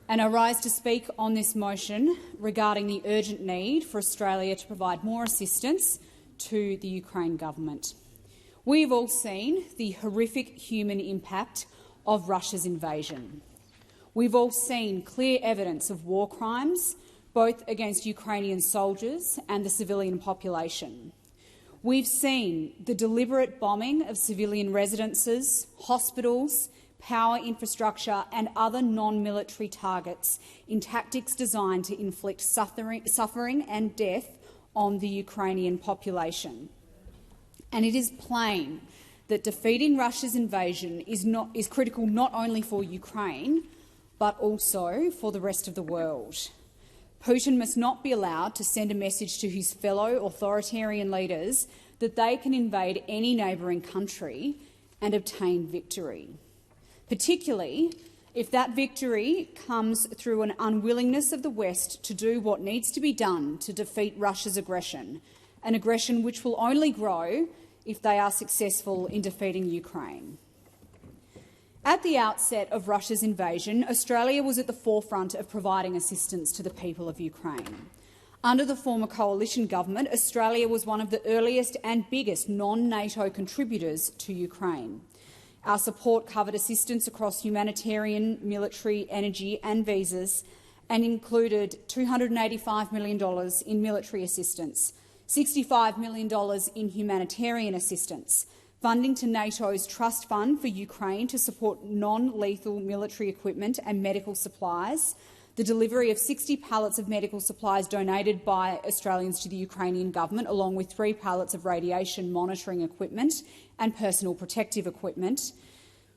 and I rise to speak on this motion regarding the urgent need for Australia to provide more assistance to the Ukraine government. We've all seen the horrific human impact of Russia's invasion. We've all seen clear evidence of war crimes, both against Ukrainian soldiers and the civilian population. We've seen the deliberate bombing of civilian residences, hospitals, power infrastructure and other non-military targets in tactics designed to inflict suffering and death on the Ukrainian population. And it is plain that defeating Russia's invasion is critical not only for Ukraine, but also for the rest of the world. Putin must not be allowed to send a message to his fellow authoritarian leaders that they can invade any neighbouring country and obtain victory, particularly if that victory comes through an unwillingness of the West to do what needs to be done to defeat Russia's aggression, an aggression which will only grow if they are successful in defeating Ukraine. At the outset of Russia's invasion, Australia was at the forefront of providing assistance to the people of Ukraine. Under the former coalition government, Australia was one of the earliest and biggest non-NATO contributors to Ukraine. Our support covered assistance across humanitarian, military, energy and visas, and included $285 million in military assistance, $65 million in humanitarian assistance, funding to NATO's Trust Fund for Ukraine to support non-lethal military equipment and medical supplies, the delivery of 60 pallets of medical supplies donated by Australians to the Ukrainian government, along with 3 pallets of radiation monitoring equipment and personal protective equipment.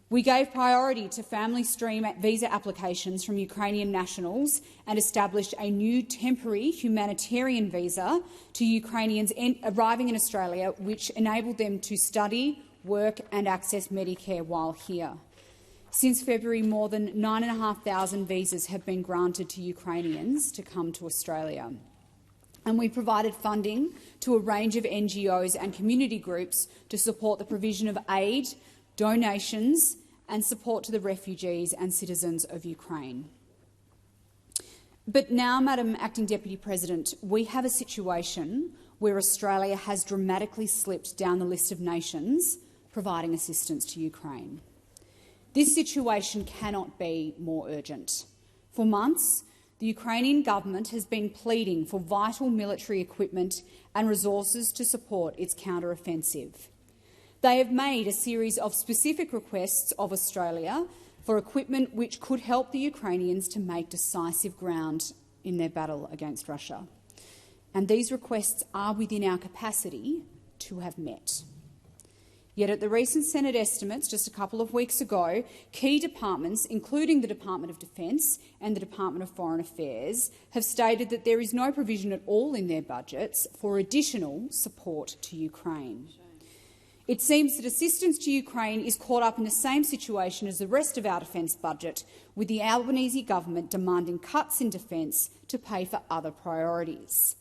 We gave priority to family stream visa applications from Ukrainian nationals and established a new temporary humanitarian visa to Ukrainians arriving in Australia, which enabled them to study, work and access Medicare while here. Since February, more than 9,500 visas have been granted to Ukrainians to come to Australia. And we provided funding to a range of NGOs and community groups to support the provision of aid, donations and support to the refugees and citizens of Ukraine. But now, Madam Acting Deputy President, we have a situation where Australia has dramatically slipped down the list of nations providing assistance to Ukraine. This situation cannot be more urgent. For months, the Ukrainian government has been pleading for vital military equipment and resources to support its counter-offensive. They have made a series of specific requests of Australia for equipment which could help the Ukrainians to make decisive ground in their battle against Russia. And these requests are within our capacity to have met. Yet at the recent Senate estimates just a couple of weeks ago, key departments, including the Department of Defence and the Department of Foreign Affairs, have stated that there is no provision at all in their budgets for additional support to Ukraine. It seems that assistance to Ukraine is caught up in the same situation as the rest of our defence budget, with the Albanese government demanding cuts in defence to pay for other priorities.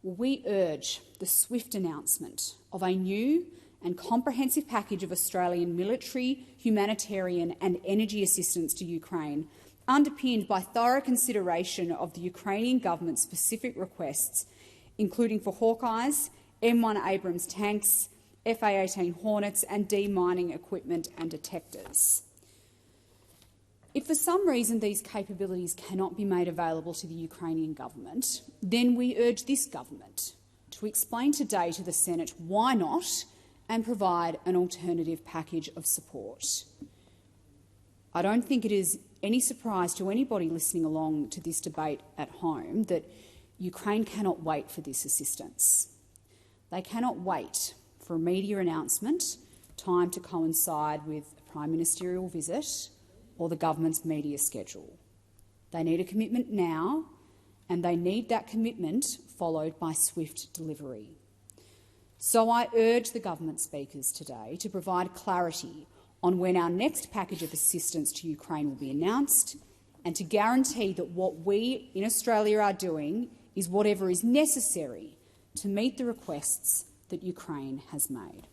We urge the swift announcement of a new and comprehensive package of Australian military, humanitarian and energy assistance to Ukraine, underpinned by thorough consideration of the Ukrainian government's specific requests, including for Hawkeyes, M1 Abrams tanks, FA-18 Hornets and demining equipment and detectors. If for some reason these capabilities cannot be made available to the Ukrainian government, then we urge this government to explain today to the Senate why not and provide an alternative package of support. I don't think it is any surprise to anybody listening along to this debate at home that Ukraine cannot wait for this assistance. They cannot wait for a media announcement timed to coincide with a Prime Ministerial visit or the government's media schedule. They need a commitment now, and they need that commitment followed by swift delivery. So I urge the government speakers today to provide clarity on when our next package of assistance to Ukraine will be announced, and to guarantee that what we in Australia are doing is whatever is necessary to meet the requests that Ukraine has made.